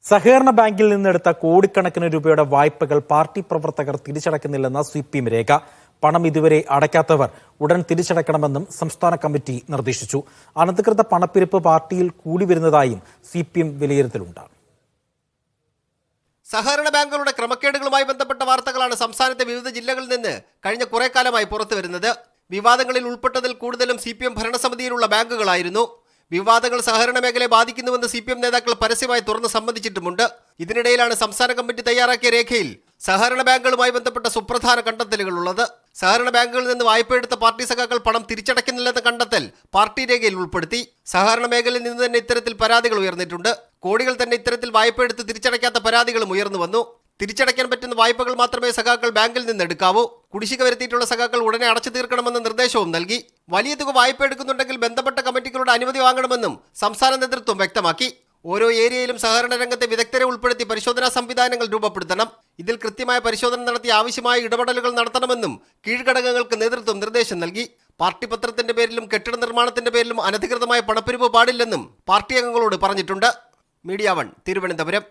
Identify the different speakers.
Speaker 1: സഹകരണ ബാങ്കിൽ നിന്നെടുത്ത കോടിക്കണക്കിന് രൂപയുടെ വായ്പകൾ പാർട്ടി പ്രവർത്തകർ തിരിച്ചടയ്ക്കുന്നില്ലെന്ന സിപിഎം രേഖ. പണം ഇതുവരെ അടയ്ക്കാത്തവർ ഉടൻ തിരിച്ചടയ്ക്കണമെന്നും സംസ്ഥാന കമ്മിറ്റി നിർദ്ദേശിച്ചു. അനധികൃത പണപ്പിരിപ്പ് പാർട്ടിയിൽ കൂടി വരുന്നതായും സിപിഎം വിലയിരുത്തലുണ്ട്.
Speaker 2: സഹകരണ ബാങ്കുകളുടെ ക്രമക്കേടുകളുമായി ബന്ധപ്പെട്ട വാർത്തകളാണ് സംസ്ഥാനത്തെ വിവിധ ജില്ലകളിൽ നിന്ന് കഴിഞ്ഞ കുറെ കാലമായി പുറത്തുവരുന്നത്. വിവാദങ്ങളിൽ ഉൾപ്പെട്ടതിൽ കൂടുതലും സിപിഎം ഭരണസമിതിയിലുള്ള ബാങ്കുകളായിരുന്നു. വിവാദങ്ങൾ സഹകരണ മേഖലയെ ബാധിക്കുന്നുവെന്ന് സിപിഎം നേതാക്കൾ പരസ്യമായി തുറന്ന് സമ്മതിച്ചിട്ടുമുണ്ട്. ഇതിനിടയിലാണ് സംസ്ഥാന കമ്മിറ്റി തയ്യാറാക്കിയ രേഖയിൽ സഹകരണ ബാങ്കുകളുമായി ബന്ധപ്പെട്ട സുപ്രധാന കണ്ടെത്തലുകളുള്ളത്. സഹകരണ ബാങ്കുകളിൽ നിന്ന് വായ്പയെടുത്ത പാർട്ടി സഖാക്കൾ പണം തിരിച്ചടയ്ക്കുന്നില്ലെന്ന കണ്ടെത്തൽ പാർട്ടി രേഖയിൽ ഉൾപ്പെടുത്തി. സഹകരണ മേഖലയിൽ നിന്ന് തന്നെ ഇത്തരത്തിൽ പരാതികൾ ഉയർന്നിട്ടുണ്ട്. കോടികൾ തന്നെ ഇത്തരത്തിൽ വായ്പയെടുത്ത് തിരിച്ചടയ്ക്കാത്ത പരാതികളും ഉയർന്നു വന്നു. തിരിച്ചടയ്ക്കാൻ പറ്റുന്ന വായ്പകൾ മാത്രമേ സഖാക്കൾ ബാങ്കിൽ നിന്ന് എടുക്കാവൂ. കുടിശ്ശിക വരുത്തിയിട്ടുള്ള സഖാക്കൾ ഉടനെ അടച്ചു തീർക്കണമെന്ന നിർദ്ദേശവും നൽകി. വലിയ തുക വായ്പ എടുക്കുന്നുണ്ടെങ്കിൽ ബന്ധപ്പെട്ട കമ്മിറ്റികളുടെ അനുമതി വാങ്ങണമെന്നും സംസ്ഥാന നേതൃത്വം വ്യക്തമാക്കി. ഓരോ ഏരിയയിലും സഹകരണ രംഗത്തെ വിദഗ്ധരെ ഉൾപ്പെടുത്തി പരിശോധനാ സംവിധാനങ്ങൾ രൂപപ്പെടുത്തണം. ഇതിൽ കൃത്യമായ പരിശോധന നടത്തി ആവശ്യമായ ഇടപെടലുകൾ നടത്തണമെന്നും കീഴ്ഘടകങ്ങൾക്ക് നേതൃത്വം നിർദ്ദേശം നൽകി. പാർട്ടി പത്രത്തിന്റെ പേരിലും കെട്ടിട നിർമ്മാണത്തിന്റെ പേരിലും അനധികൃതമായ പണപ്പിരിവ് പാടില്ലെന്നും പാർട്ടി അംഗങ്ങളോട് പറഞ്ഞിട്ടുണ്ട്. മീഡിയ 1 തിരുവനന്തപുരം.